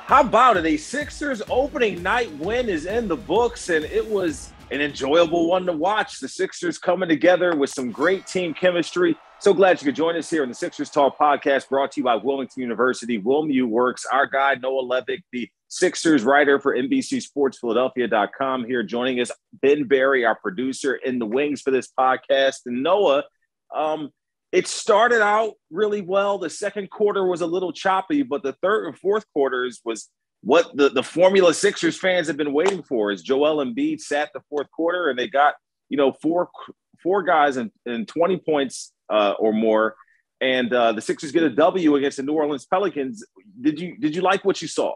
How about it? A Sixers opening night win is in the books, and it was an enjoyable one to watch. The Sixers coming together with some great team chemistry. So glad you could join us here on the Sixers Talk podcast, brought to you by Wilmington University. WilMU Works. Our guy, Noah Levick, the Sixers writer for NBCSportsPhiladelphia.com, here joining us. Ben Berry, our producer, in the wings for this podcast. And Noah, it started out really well. The second quarter was a little choppy, but the third and fourth quarters was what the formula Sixers fans have been waiting for. Is Joel Embiid sat the fourth quarter, and they got four guys and 20 points or more, and the Sixers get a W against the New Orleans Pelicans. Did you like what you saw?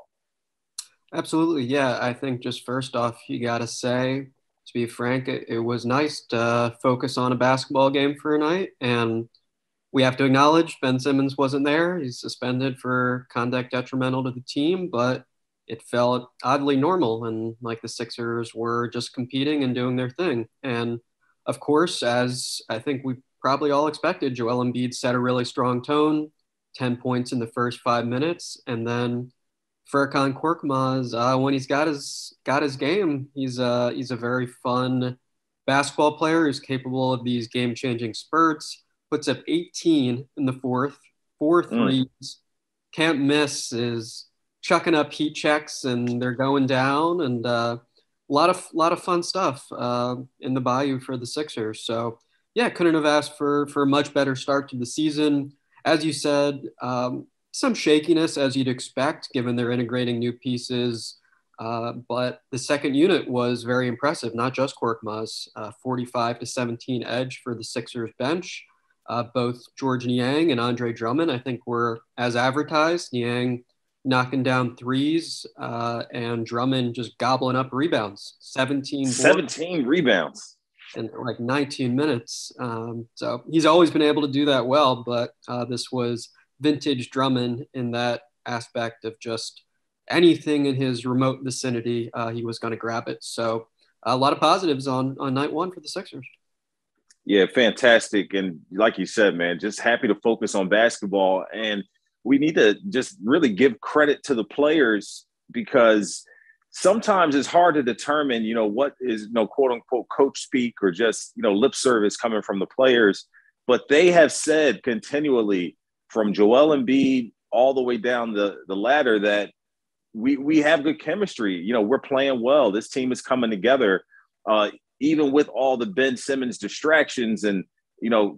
Absolutely, yeah. I think just first off, you got to say, to be frank, it was nice to focus on a basketball game for a night, and we have to acknowledge Ben Simmons wasn't there. He's suspended for conduct detrimental to the team, but it felt oddly normal, and like the Sixers were just competing and doing their thing. And of course, as I think we probably all expected, Joel Embiid set a really strong tone, 10 points in the first 5 minutes, and then Furkan Korkmaz, when he's got his game, he's a very fun basketball player who's capable of these game-changing spurts. Puts up 18 in the fourth, 4 threes, can't miss, is chucking up heat checks, and they're going down, and a lot of fun stuff in the Bayou for the Sixers. So yeah, couldn't have asked for a much better start to the season. As you said, some shakiness as you'd expect, given they're integrating new pieces. But the second unit was very impressive, not just Korkmaz, 45-17 edge for the Sixers bench. Both George Niang and Andre Drummond, I think, were as advertised. Niang knocking down threes and Drummond just gobbling up rebounds. 17 rebounds in like 19 minutes. So he's always been able to do that well, but this was vintage Drummond in that aspect of just anything in his remote vicinity, he was going to grab it. So a lot of positives on night one for the Sixers. Yeah, fantastic. And like you said, man, just happy to focus on basketball. And we need to just really give credit to the players, because sometimes it's hard to determine, what is, quote unquote, coach speak or just, lip service coming from the players. But they have said continually, from Joel Embiid all the way down the ladder, that we have good chemistry. We're playing well. This team is coming together. Even with all the Ben Simmons distractions and,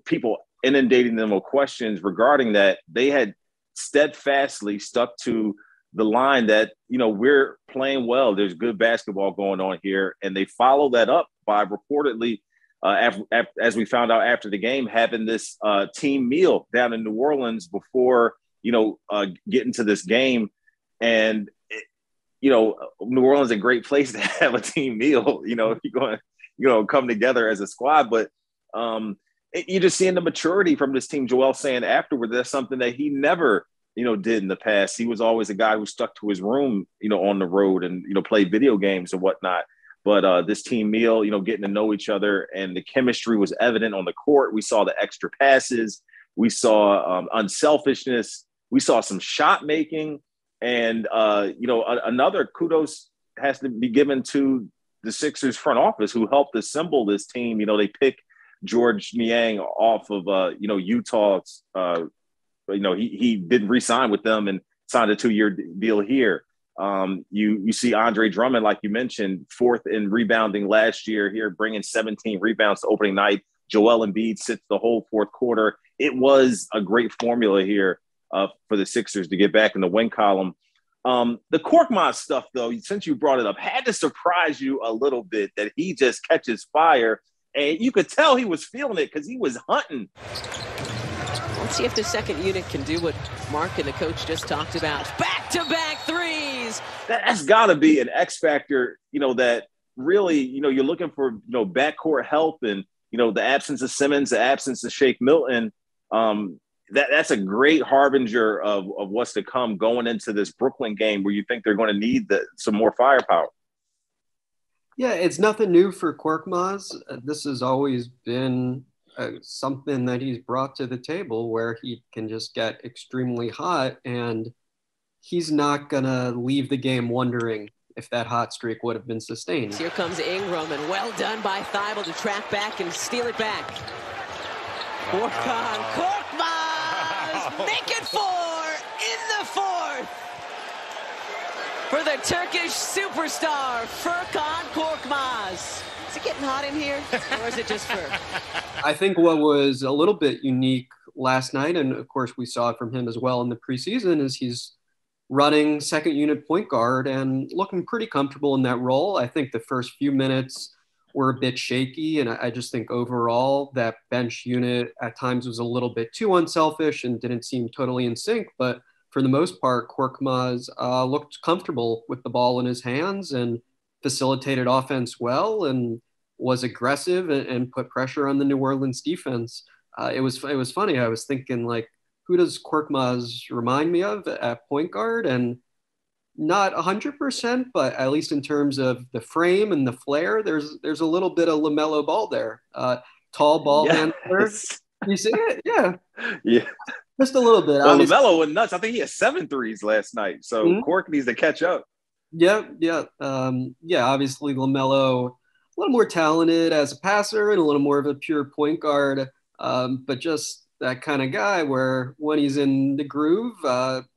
people inundating them with questions regarding that, they had steadfastly stuck to the line that, we're playing well. There's good basketball going on here. And they follow that up by reportedly, as we found out after the game, having this team meal down in New Orleans before, getting to this game. And, New Orleans is a great place to have a team meal, if you're going to, come together as a squad. But you're just seeing the maturity from this team. Joel saying afterward, that's something that he never, did in the past. He was always a guy who stuck to his room, on the road and, played video games and whatnot. But this team meal, getting to know each other, and the chemistry was evident on the court. We saw the extra passes. We saw unselfishness. We saw some shot making. And, another kudos has to be given to the Sixers front office, who helped assemble this team. They pick George Niang off of, Utah's, he didn't re-sign with them and signed a 2-year deal here. You see Andre Drummond, like you mentioned, fourth in rebounding last year here, bringing 17 rebounds to opening night. Joel Embiid sits the whole fourth quarter. It was a great formula here for the Sixers to get back in the win column. The Korkmaz stuff, though, since you brought it up, had to surprise you a little bit that he just catches fire. And you could tell he was feeling it because he was hunting. Let's see if the second unit can do what Mark and the coach just talked about. Back-to-back threes. That's got to be an X factor, that really, you're looking for, backcourt help and, the absence of Simmons, the absence of Shake Milton. That's a great harbinger of what's to come going into this Brooklyn game, where you think they're going to need some more firepower. Yeah, it's nothing new for Korkmaz. This has always been something that he's brought to the table, where he can just get extremely hot, and he's not going to leave the game wondering if that hot streak would have been sustained. Here comes Ingram, and well done by Thibault to track back and steal it back. Furkan Korkmaz, make it 4 in the 4th for the Turkish superstar, Furkan Korkmaz. Is it getting hot in here, or is it just Fur? I think what was a little bit unique last night, and of course we saw it from him as well in the preseason, is he's running second unit point guard and looking pretty comfortable in that role. I think the first few minutes were a bit shaky, and I just think overall that bench unit at times was a little bit too unselfish and didn't seem totally in sync. But for the most part, Korkmaz looked comfortable with the ball in his hands and facilitated offense well and was aggressive and put pressure on the New Orleans defense. It was funny. I was thinking, like, who does Korkmaz remind me of at point guard? And not 100%, but at least in terms of the frame and the flair, there's a little bit of LaMelo Ball there. Tall ball handler. You see it? Yeah. Yeah. Just a little bit. Well, LaMelo went nuts. I think he had 7 threes last night. So Kork needs to catch up. Yeah. Obviously LaMelo, a little more talented as a passer and a little more of a pure point guard. But just that kind of guy where when he's in the groove,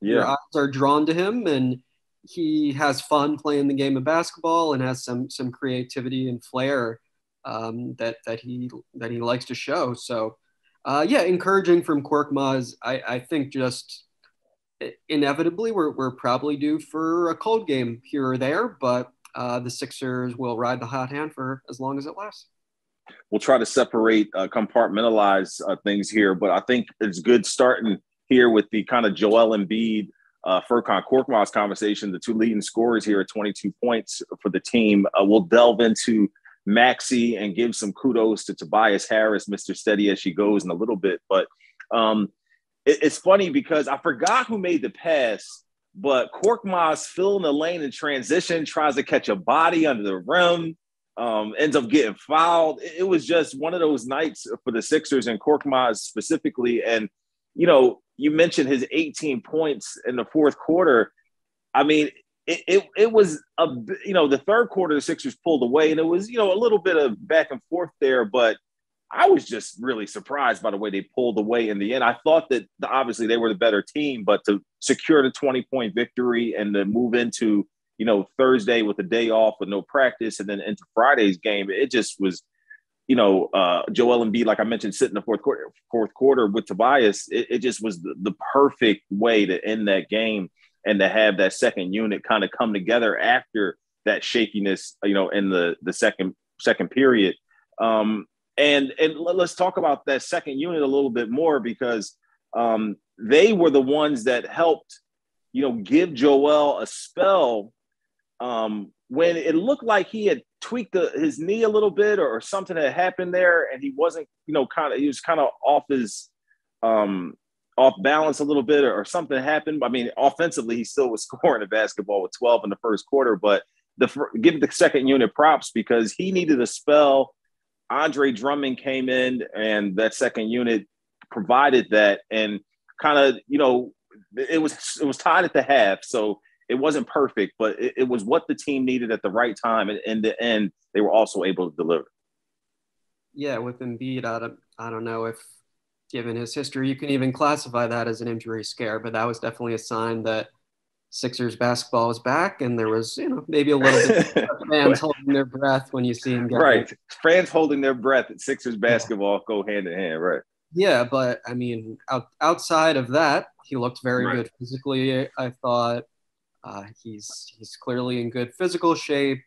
your eyes are drawn to him, and he has fun playing the game of basketball and has some creativity and flair that he likes to show. So, encouraging from Korkmaz. I think just inevitably we're probably due for a cold game here or there, but the Sixers will ride the hot hand for as long as it lasts. We'll try to separate, compartmentalize things here, but I think it's good starting here with the kind of Joel Embiid, Furkan Korkmaz conversation, the 2 leading scorers here at 22 points for the team. We'll delve into Maxey and give some kudos to Tobias Harris, Mr. Steady as she goes in a little bit. But it's funny because I forgot who made the pass, but Korkmaz filling the lane in transition, tries to catch a body under the rim. Ends up getting fouled. It was just one of those nights for the Sixers and Korkmaz specifically. And, you mentioned his 18 points in the 4th quarter. I mean, it was, the 3rd quarter, the Sixers pulled away, and it was, a little bit of back and forth there. But I was just really surprised by the way they pulled away in the end. I thought that obviously they were the better team, but to secure the 20-point victory and to move into Thursday with a day off with no practice and then into Friday's game, it just was, Joel Embiid, like I mentioned, sitting in the fourth quarter with Tobias. It just was the perfect way to end that game and to have that second unit kind of come together after that shakiness, in the second period. And let's talk about that second unit a little bit more because they were the ones that helped, give Joel a spell when it looked like he had tweaked his knee a little bit or something had happened there, and he wasn't, he was kind of off his off balance a little bit or something happened. I mean, offensively, he still was scoring the basketball with 12 in the first quarter, but give the second unit props because he needed a spell. Andre Drummond came in, and that second unit provided that, and kind of, it was tied at the half, so it wasn't perfect, but it was what the team needed at the right time, and in the end, they were also able to deliver. Yeah, with Embiid, I don't know if, given his history, you can even classify that as an injury scare, but that was definitely a sign that Sixers basketball is back, and there was, maybe a little bit of fans holding their breath when you see him get right. Fans holding their breath at Sixers basketball go hand in hand, right? Yeah, but I mean, outside of that, he looked very good physically. I thought he's clearly in good physical shape.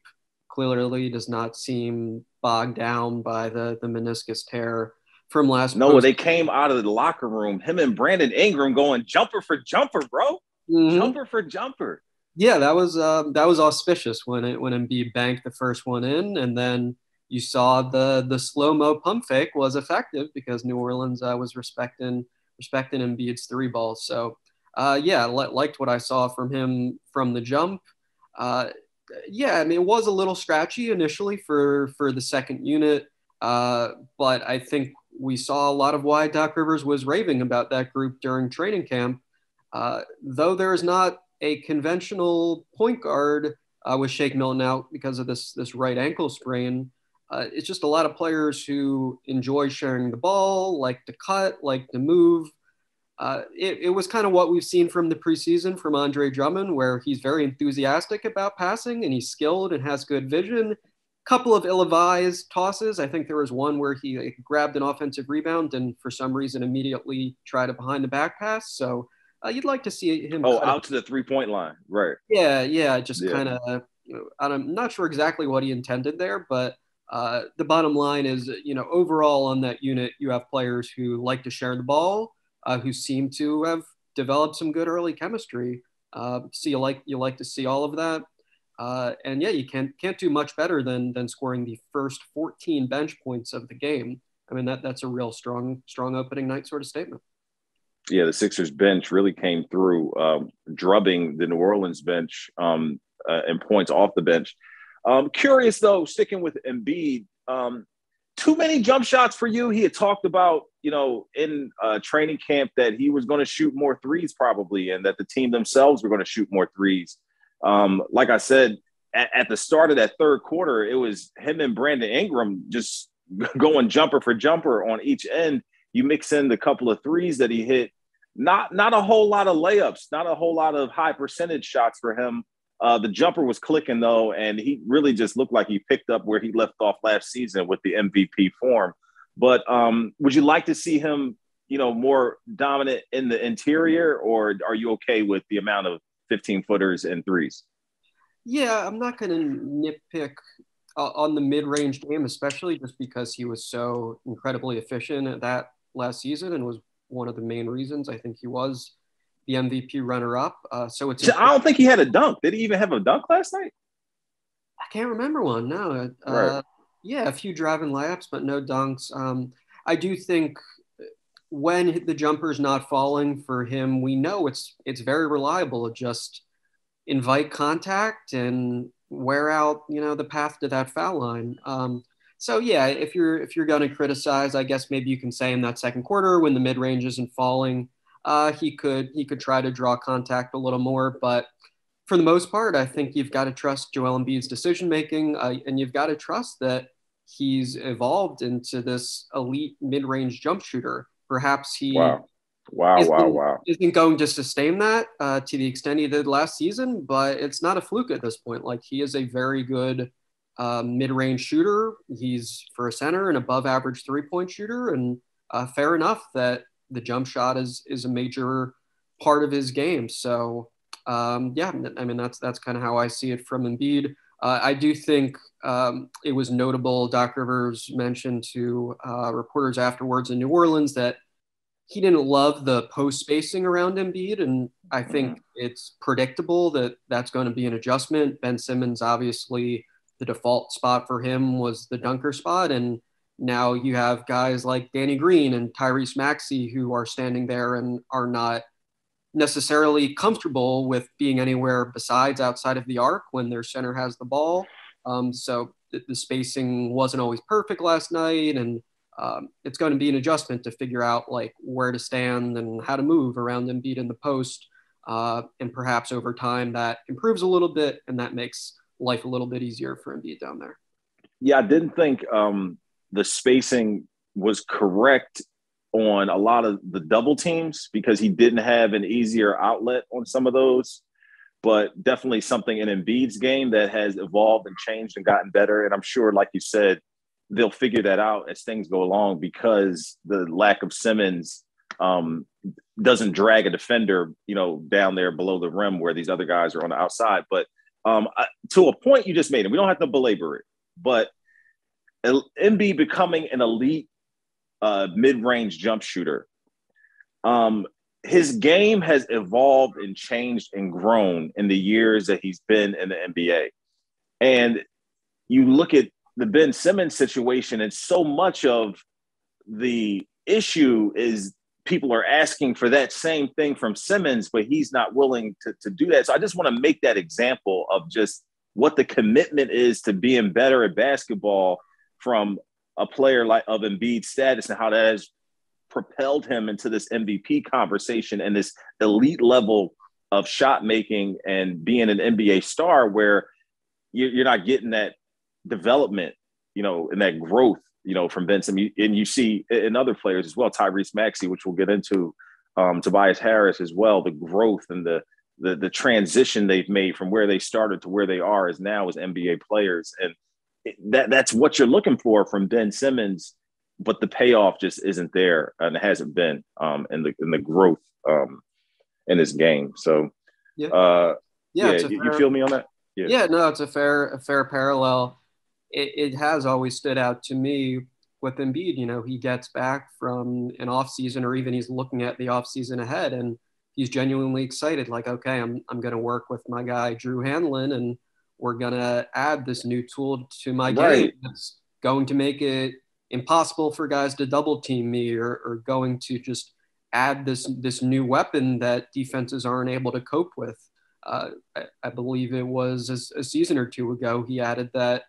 Clearly, does not seem bogged down by the meniscus tear from last. No, they came out of the locker room. Him and Brandon Ingram going jumper for jumper, bro. Mm-hmm. Jumper for jumper. Yeah, that was auspicious when Embiid banked the first one in, and then you saw the slow-mo pump fake was effective because New Orleans was respecting Embiid's 3 balls. So liked what I saw from him from the jump. I mean, it was a little scratchy initially for the second unit, but I think we saw a lot of why Doc Rivers was raving about that group during training camp. Though there's not a conventional point guard with Shake Milton out because of this right ankle sprain. It's just a lot of players who enjoy sharing the ball, like to cut, like to move. It was kind of what we've seen from the preseason from Andre Drummond, where he's very enthusiastic about passing and he's skilled and has good vision. Couple of ill-advised tosses. I think there was one where he grabbed an offensive rebound and for some reason immediately tried a behind the back pass. So you'd like to see him. Out to the 3-point line. Right. Yeah. Just kind of, I'm not sure exactly what he intended there, but the bottom line is, overall on that unit, you have players who like to share the ball, who seem to have developed some good early chemistry. So you like to see all of that. And yeah, you can't do much better than scoring the first 14 bench points of the game. I mean, that's a real strong opening night sort of statement. Yeah, the Sixers bench really came through, drubbing the New Orleans bench and points off the bench. Curious though, sticking with Embiid, too many jump shots for you. He had talked about, in training camp that he was going to shoot more threes probably, and that the team themselves were going to shoot more threes. Like I said, at the start of that third quarter, it was him and Brandon Ingram just going jumper for jumper on each end. You mix in the couple of threes that he hit, not a whole lot of layups, not a whole lot of high percentage shots for him. The jumper was clicking though, and he really just looked like he picked up where he left off last season with the MVP form. But would you like to see him, more dominant in the interior, or are you okay with the amount of 15-footers and threes? Yeah, I'm not going to nitpick on the mid-range game, especially just because he was so incredibly efficient at that last season and was one of the main reasons I think he was the MVP runner-up. So it's. I don't think he had a dunk. Did he even have a dunk last night? I can't remember one. No. Right. Yeah, a few driving layups, but no dunks. I do think when the jumper's not falling for him, we know it's very reliable. Just invite contact and wear out, the path to that foul line. So yeah, if you're going to criticize, I guess maybe you can say in that second quarter when the mid range isn't falling, he could try to draw contact a little more. But for the most part, I think you've got to trust Joel Embiid's decision making, and you've got to trust that he's evolved into this elite mid range jump shooter. Perhaps he isn't going to sustain that to the extent he did last season, but it's not a fluke at this point. Like, he is a very good mid-range shooter. He's, for a center, an above-average three-point shooter, and fair enough that the jump shot is a major part of his game. So, yeah, I mean, that's kind of how I see it from Embiid. I do think it was notable, Doc Rivers mentioned to reporters afterwards in New Orleans that he didn't love the post spacing around Embiid, and I think it's predictable that that's going to be an adjustment. Ben Simmons, obviously, the default spot for him was the dunker spot, and now you have guys like Danny Green and Tyrese Maxey who are standing there and are not necessarily comfortable with being anywhere besides outside of the arc when their center has the ball. So the spacing wasn't always perfect last night, and it's going to be an adjustment to figure out like where to stand and how to move around Embiid in the post. And perhaps over time that improves a little bit, and that makes life a little bit easier for Embiid down there. Yeah, I didn't think the spacing was correct on a lot of the double teams because he didn't have an easier outlet on some of those. But definitely something in Embiid's game that has evolved and changed and gotten better. And I'm sure, like you said, they'll figure that out as things go along because the lack of Simmons doesn't drag a defender, down there below the rim where these other guys are on the outside. But to a point you just made, and we don't have to belabor it, but Embiid becoming an elite mid-range jump shooter, his game has evolved and changed and grown in the years that he's been in the NBA. And you look at the Ben Simmons situation, and so much of the issue is people are asking for that same thing from Simmons, but he's not willing to do that. So I just want to make that example of just what the commitment is to being better at basketball from a player like of Embiid's status and how that has propelled him into this MVP conversation and this elite level of shot making and being an NBA star where you're not getting that development, and that growth, from Ben Simmons. And you see in other players as well, Tyrese Maxey, which we'll get into, Tobias Harris as well, the growth and the transition they've made from where they started to where they are as now as NBA players. And that's what you're looking for from Ben Simmons, but the payoff just isn't there, and it hasn't been in the growth in this game. So you feel me on that? Yeah, no, it's a fair parallel. It has always stood out to me with Embiid. He gets back from an off season, or even he's looking at the off season ahead, and he's genuinely excited. Like, okay, I'm going to work with my guy Drew Hanlon, and we're going to add this new tool to my game that's going to make it impossible for guys to double team me, or going to just add this new weapon that defenses aren't able to cope with. I believe it was a season or two ago, he added that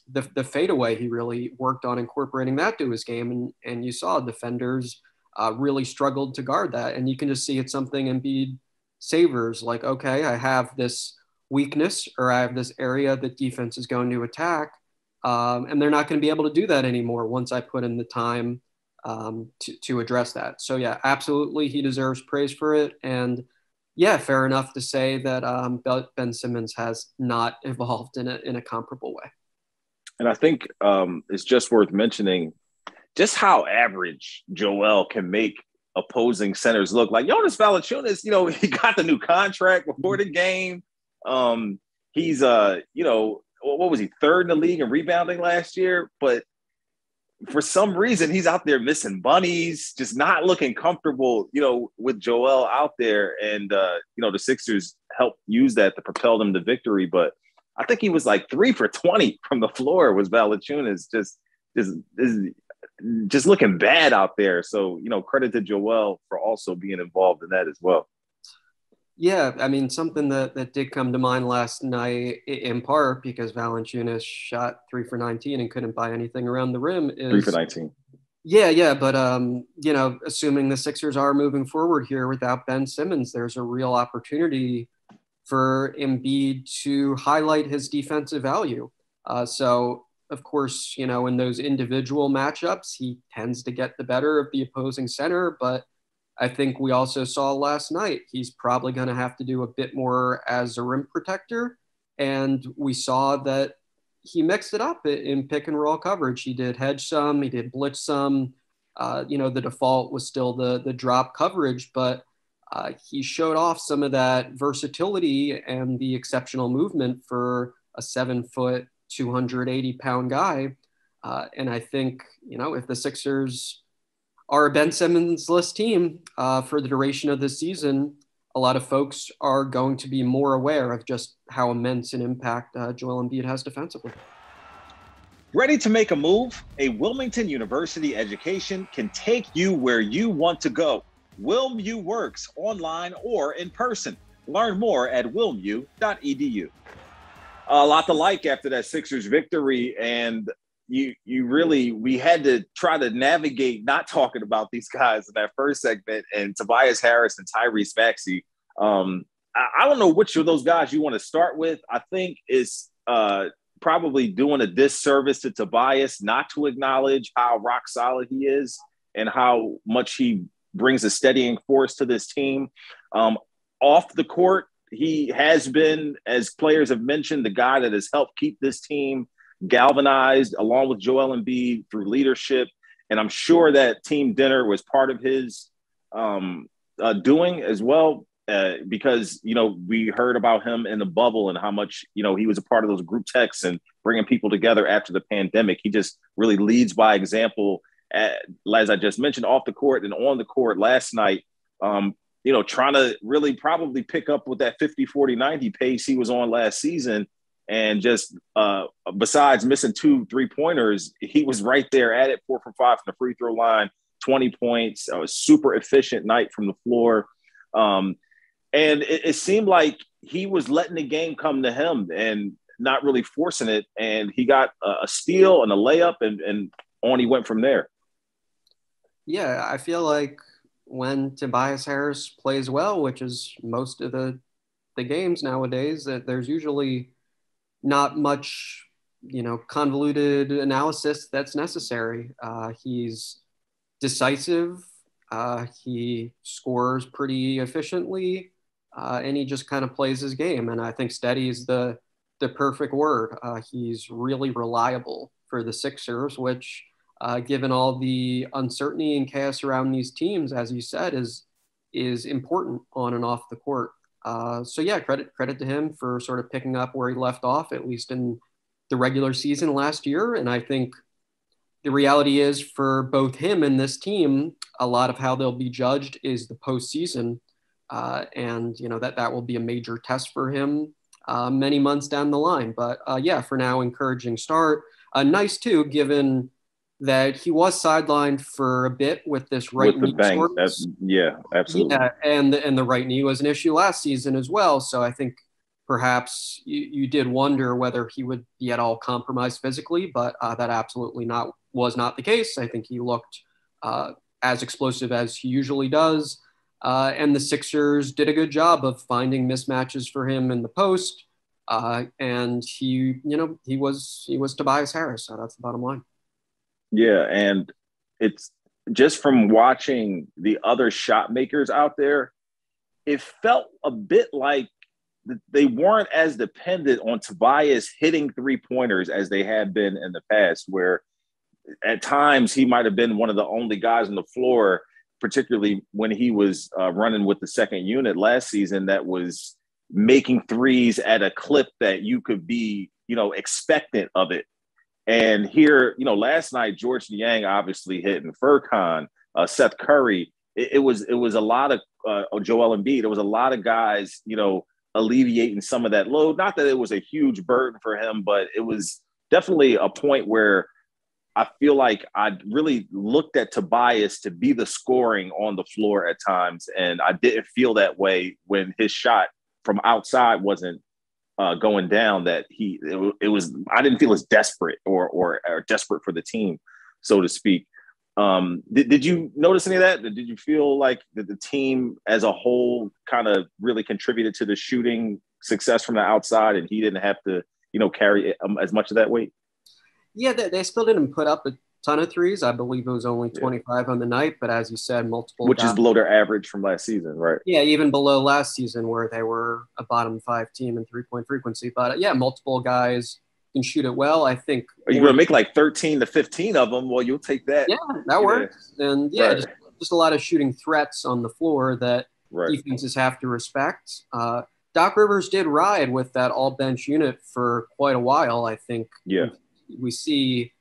the fadeaway. He really worked on incorporating that to his game, and you saw defenders really struggled to guard that. And you can just see it's something Embiid savors. Like, okay, I have this weakness, or I have this area that defense is going to attack, and they're not going to be able to do that anymore once I put in the time to address that. So yeah, absolutely, he deserves praise for it. And yeah, fair enough to say that Ben Simmons has not evolved in a comparable way. And I think it's just worth mentioning just how average Joel can make opposing centers look. Like Jonas Valanciunas, he got the new contract before the game. He's what was he, third in the league in rebounding last year? But for some reason, he's out there missing bunnies, just not looking comfortable, with Joel out there. And, the Sixers helped use that to propel them to victory. But I think he was like 3 for 20 from the floor was Valanciunas, just looking bad out there. So, credit to Joel for also being involved in that as well. Yeah, I mean, something that did come to mind last night, in part because Valanciunas shot 3 for 19 and couldn't buy anything around the rim. 3 for 19. Yeah, but assuming the Sixers are moving forward here without Ben Simmons, there's a real opportunity for Embiid to highlight his defensive value. So, of course, in those individual matchups, he tends to get the better of the opposing center, but I think we also saw last night he's probably going to have to do a bit more as a rim protector. And we saw that he mixed it up in pick and roll coverage. He did hedge some, he did blitz some. The default was still the drop coverage, but he showed off some of that versatility and the exceptional movement for a 7-foot, 280-pound guy. And I think, if the Sixers are a Ben Simmons-less team for the duration of the season, a lot of folks are going to be more aware of just how immense an impact Joel Embiid has defensively. Ready to make a move? A Wilmington University education can take you where you want to go. WilmU works online or in person. Learn more at wilmu.edu. A lot to like after that Sixers victory, and we had to try to navigate not talking about these guys in that first segment, and Tobias Harris and Tyrese Maxey. I don't know which of those guys you want to start with. I think it's probably doing a disservice to Tobias not to acknowledge how rock solid he is and how much he brings a steadying force to this team. Off the court, he has been, as players have mentioned, the guy that has helped keep this team galvanized along with Joel Embiid through leadership. And I'm sure that team dinner was part of his doing as well, because, we heard about him in the bubble and how much, he was a part of those group texts and bringing people together after the pandemic. He just really leads by example, as I just mentioned, off the court and on the court last night, trying to really probably pick up with that 50-40-90 pace he was on last season. And just besides missing 2 3-pointers, he was right there at it, 4 for 5 from the free throw line, 20 points, a super efficient night from the floor. And it seemed like he was letting the game come to him and not really forcing it. And he got a steal and a layup, and on he went from there. Yeah, I feel like when Tobias Harris plays well, which is most of the games nowadays, that there's usually not much, convoluted analysis that's necessary. He's decisive. He scores pretty efficiently, and he just kind of plays his game. And I think steady is the perfect word. He's really reliable for the Sixers, which, given all the uncertainty and chaos around these teams, as you said, is important on and off the court. So yeah, credit to him for sort of picking up where he left off, at least in the regular season last year. And I think the reality is for both him and this team, a lot of how they'll be judged is the postseason. And that will be a major test for him many months down the line. But yeah, for now, encouraging start. Nice too, given that he was sidelined for a bit with this right knee. Yeah, absolutely. Yeah, and the right knee was an issue last season as well. So I think perhaps you did wonder whether he would be at all compromised physically, but that absolutely was not the case. I think he looked as explosive as he usually does. And the Sixers did a good job of finding mismatches for him in the post. And he was Tobias Harris. So that's the bottom line. Yeah, and it's just from watching the other shot makers out there, it felt a bit like they weren't as dependent on Tobias hitting three-pointers as they had been in the past, where at times he might have been one of the only guys on the floor, particularly when he was running with the second unit last season, that was making threes at a clip that you could be, expectant of it. And here, last night, George Niang obviously hitting, Furkan, Seth Curry. It was a lot of Joel Embiid. It was a lot of guys, alleviating some of that load. Not that it was a huge burden for him, but it was definitely a point where I feel like I really looked at Tobias to be the scoring on the floor at times. And I didn't feel that way when his shot from outside wasn't going down, that it was, I didn't feel as desperate or desperate for the team, so to speak. Did you notice any of that? Did you feel like the team as a whole kind of really contributed to the shooting success from the outside, and he didn't have to, carry as much of that weight? Yeah, they still didn't put up a ton of threes. I believe it was only 25 on the night, but as you said, multiple. Which is below their average from last season, right? Yeah, even below last season where they were a bottom 5 team in 3-point frequency. But yeah, multiple guys can shoot it well. I think. Are you going to make like 13 to 15 of them? Well, you'll take that. Yeah, that works. And yeah, right. just a lot of shooting threats on the floor that defenses have to respect. Doc Rivers did ride with that all bench unit for quite a while. I think. Yeah. We see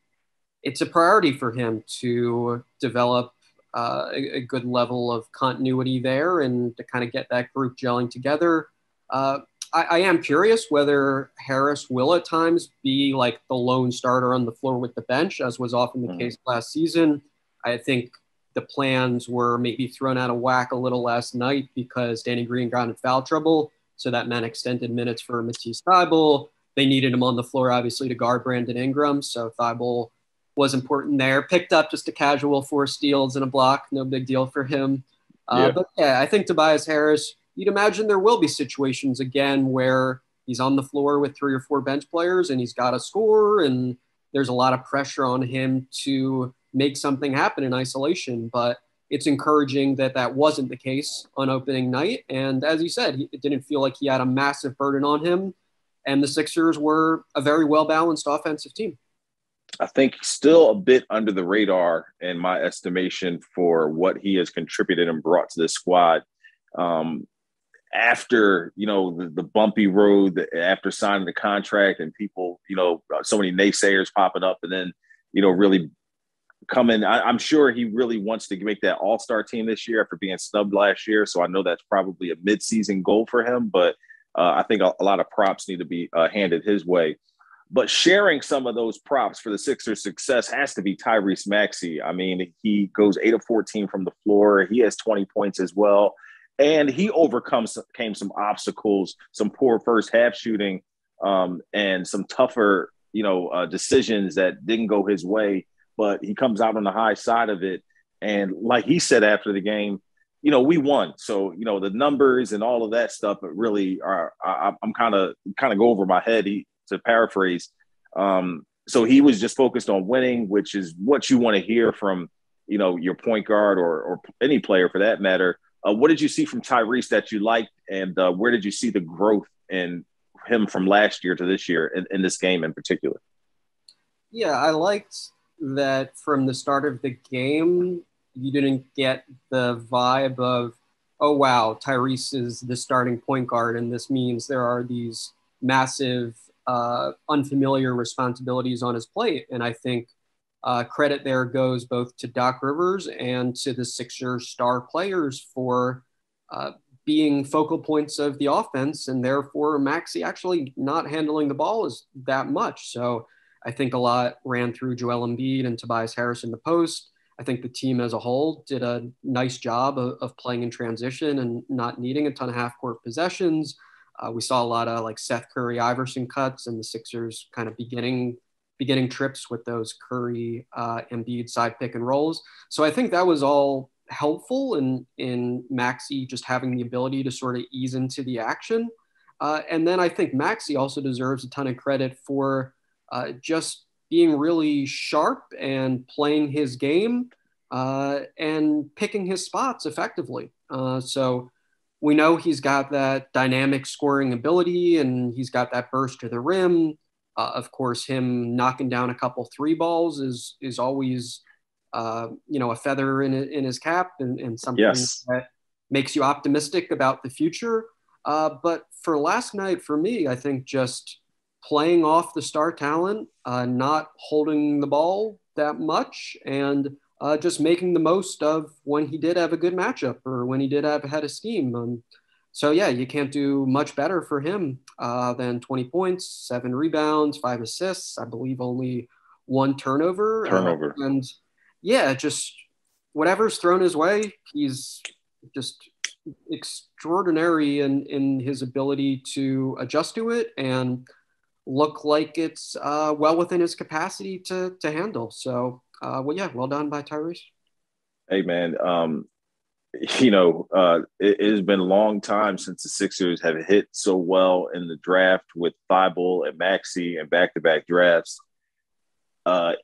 it's a priority for him to develop a good level of continuity there and to kind of get that group gelling together. I am curious whether Harris will at times be like the lone starter on the floor with the bench, as was often the case last season. I think the plans were maybe thrown out of whack a little last night because Danny Green got in foul trouble. So that meant extended minutes for Matisse Thybulle. They needed him on the floor, obviously, to guard Brandon Ingram. So Thybulle was important there. Picked up just a casual 4 steals and a block. No big deal for him. But yeah, I think Tobias Harris, you'd imagine there will be situations again where he's on the floor with 3 or 4 bench players and he's got to score. And there's a lot of pressure on him to make something happen in isolation. But it's encouraging that that wasn't the case on opening night. And as you said, it didn't feel like he had a massive burden on him. And the Sixers were a very well-balanced offensive team. I think still a bit under the radar in my estimation for what he has contributed and brought to this squad. After, the bumpy road, after signing the contract and people, so many naysayers popping up and then, really coming. I'm sure he really wants to make that all-star team this year after being snubbed last year. So I know that's probably a mid-season goal for him, but I think a lot of props need to be handed his way. But sharing some of those props for the Sixers' success has to be Tyrese Maxey. I mean, he goes 8 of 14 from the floor. He has 20 points as well. And he overcame some obstacles, some poor first half shooting, and some tougher, decisions that didn't go his way. But he comes out on the high side of it. And like he said after the game, we won. So, the numbers and all of that stuff really are, I'm kind of go over my head to paraphrase. So he was just focused on winning, which is what you want to hear from, your point guard or any player for that matter. What did you see from Tyrese that you liked, and where did you see the growth in him from last year to this year in this game in particular? Yeah, I liked that from the start of the game, you didn't get the vibe of, oh, wow, Tyrese is the starting point guard, and this means there are these massive, unfamiliar responsibilities on his plate. And I think credit there goes both to Doc Rivers and to the Sixers star players for being focal points of the offense, and therefore Maxey actually not handling the ball as that much. So I think a lot ran through Joel Embiid and Tobias Harris in the post. I think the team as a whole did a nice job of playing in transition and not needing a ton of half-court possessions. We saw a lot of like Seth Curry, Iverson cuts, and the Sixers kind of beginning trips with those Curry, Embiid side pick and rolls. So I think that was all helpful in Maxey just having the ability to sort of ease into the action. And then I think Maxey also deserves a ton of credit for just being really sharp and playing his game and picking his spots effectively. So we know he's got that dynamic scoring ability and he's got that burst to the rim. Of course, him knocking down a couple three balls is always, a feather in his cap and something that makes you optimistic about the future. But for last night, for me, I think just playing off the star talent, not holding the ball that much, and just making the most of when he did have a good matchup or when he did have a head of steam. So, yeah, you can't do much better for him than 20 points, 7 rebounds, 5 assists, I believe only 1 turnover. And, yeah, just whatever's thrown his way, he's just extraordinary in his ability to adjust to it and look like it's well within his capacity to handle. So, well done by Tyrese. Hey, man, it has been a long time since the Sixers have hit so well in the draft with Thibault and Maxey and back-to-back drafts.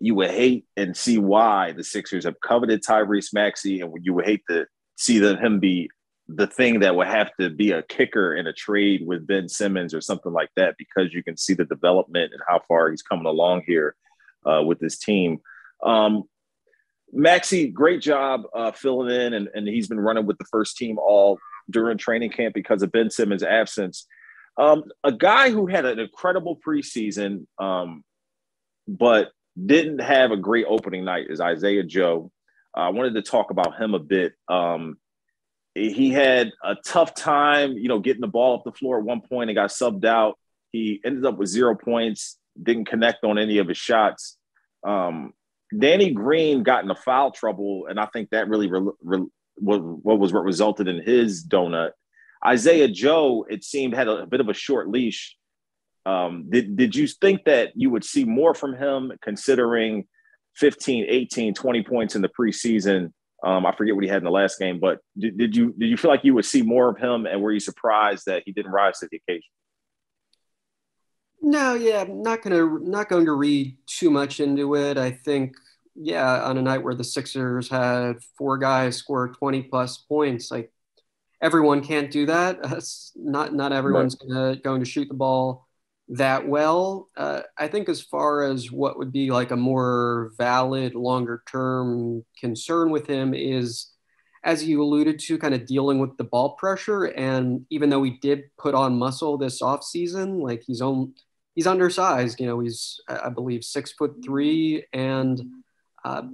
You would hate and see why the Sixers have coveted Tyrese Maxey, and you would hate to see him be the thing that would have to be a kicker in a trade with Ben Simmons or something like that, because you can see the development and how far he's coming along here with this team. Maxey, great job filling in, and he's been running with the first team all during training camp because of Ben Simmons' absence. A guy who had an incredible preseason, but didn't have a great opening night is Isaiah Joe. I wanted to talk about him a bit. He had a tough time, getting the ball up the floor at one point and got subbed out. He ended up with 0 points, didn't connect on any of his shots. Danny Green got into foul trouble, and I think that really what resulted in his donut. Isaiah Joe, it seemed, had a bit of a short leash. Did you think that you would see more from him, considering 15, 18, 20 points in the preseason? I forget what he had in the last game, but did you feel like you would see more of him, and were you surprised that he didn't rise to the occasion? No, yeah, I'm not going to read too much into it. I think, yeah, on a night where the Sixers had 4 guys score 20 plus points, like everyone can't do that. Not everyone's going to shoot the ball that well. I think as far as what would be like a more valid longer term concern with him is, as you alluded to, kind of dealing with the ball pressure. And even though he did put on muscle this offseason, like he's undersized, he's, I believe, 6'3", and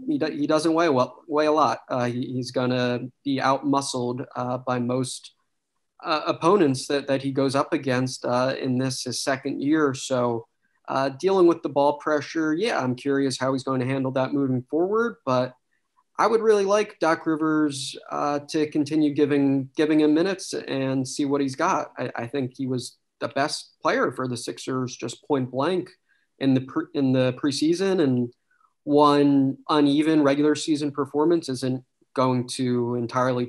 he doesn't weigh a lot. He's going to be out muscled by most opponents that he goes up against in his second year. So dealing with the ball pressure, yeah, I'm curious how he's going to handle that moving forward. But I would really like Doc Rivers to continue giving him minutes and see what he's got. I think he was the best player for the Sixers, just point blank in the preseason, and one uneven regular season performance isn't going to entirely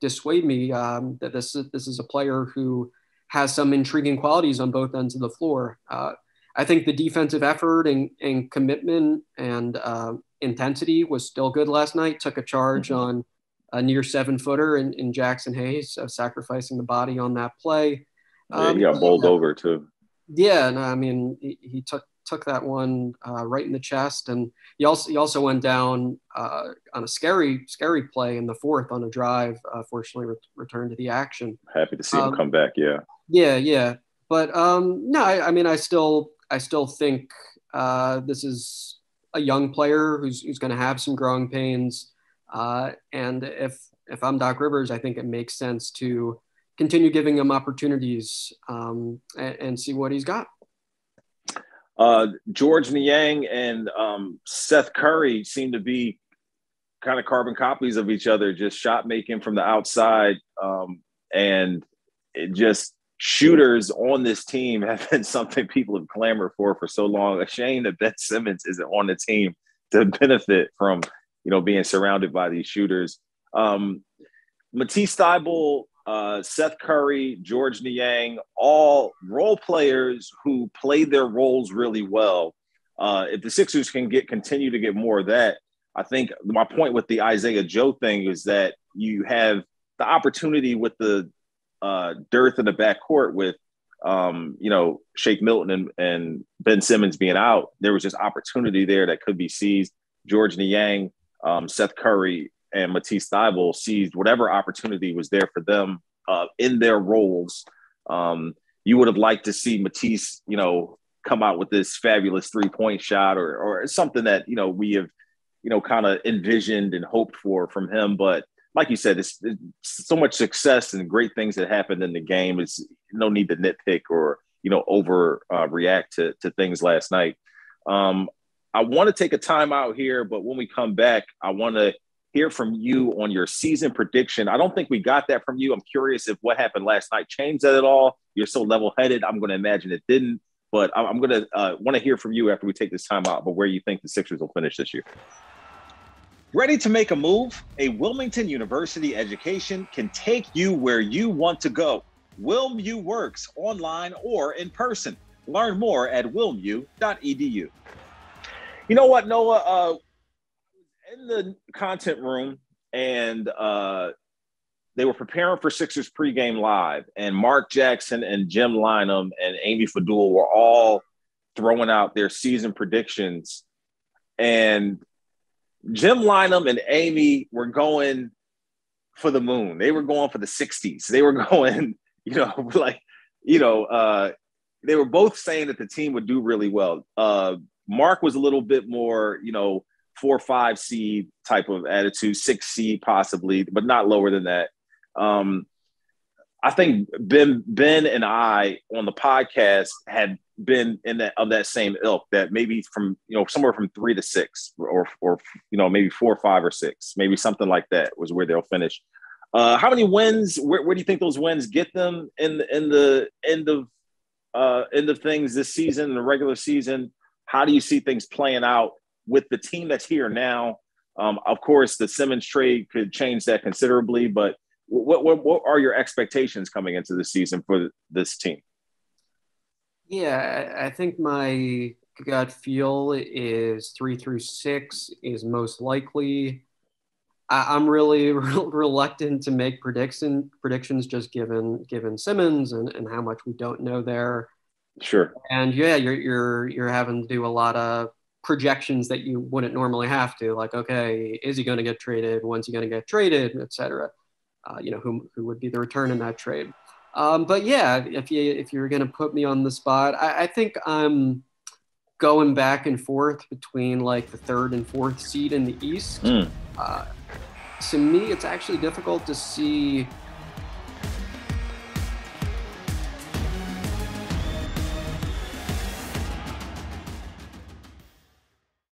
dissuade me that this is a player who has some intriguing qualities on both ends of the floor. I think the defensive effort and commitment and intensity was still good last night. Took a charge on a near 7-footer in Jackson Hayes, sacrificing the body on that play. He got bowled over too. Yeah, no, I mean he took that one right in the chest, and he also went down on a scary play in the fourth on a drive. Fortunately, returned to the action. Happy to see him come back. Yeah. Yeah. But no, I mean I still think this is a young player who's going to have some growing pains. And if I'm Doc Rivers, I think it makes sense to continue giving him opportunities and see what he's got. George Niang and Seth Curry seem to be kind of carbon copies of each other, just shot making from the outside. And it just shooters on this team have been something people have clamored for so long. A shame that Ben Simmons isn't on the team to benefit from, being surrounded by these shooters. Matisse Thybulle, Seth Curry, George Niang, all role players who played their roles really well. If the Sixers can continue to get more of that, I think my point with the Isaiah Joe thing is that you have the opportunity with the dearth in the backcourt with, Shake Milton and Ben Simmons being out. There was just opportunity there that could be seized. George Niang, Seth Curry, and Matisse Thybulle seized whatever opportunity was there for them in their roles. You would have liked to see Matisse, come out with this fabulous 3-point shot or something that, we have, kind of envisioned and hoped for from him. But like you said, it's so much success and great things that happened in the game. It's no need to nitpick or, react to things last night. I want to take a time out here, but when we come back, I want to hear from you on your season prediction. I don't think we got that from you. I'm curious if what happened last night changed that at all. You're so level-headed. I'm going to imagine it didn't, but I'm going to want to hear from you after we take this time out, but where you think the Sixers will finish this year. Ready to make a move? A Wilmington University education can take you where you want to go. WilmU works online or in person. Learn more at wilmu.edu. You know what, Noah? In the content room, and they were preparing for Sixers pregame live, and Mark Jackson and Jim Lynam and Amy Fadul were all throwing out their season predictions. And Jim Lynam and Amy were going for the moon. They were going for the 60s. They were going, they were both saying that the team would do really well. Mark was a little bit more, 4 or 5 seed type of attitude, 6 seed possibly, but not lower than that. I think Ben and I on the podcast had been of that same ilk, that maybe from, somewhere from 3 to 6 or maybe 4 or 5 or 6, maybe something like that was where they'll finish. How many wins, where do you think those wins get them in the end of things this season, in the regular season? How do you see things playing out with the team that's here now? Of course, the Simmons trade could change that considerably, but what are your expectations coming into the season for this team? Yeah, I think my gut feel is 3 through 6 is most likely. I'm really reluctant to make predictions just given Simmons and how much we don't know there. Sure. And yeah, you're having to do a lot of projections that you wouldn't normally have to, like, okay, is he going to get traded? When's he going to get traded, et cetera? Who would be the return in that trade? But yeah, if you're going to put me on the spot, I think I'm going back and forth between like the 3rd and 4th seed in the East. To me, it's actually difficult to see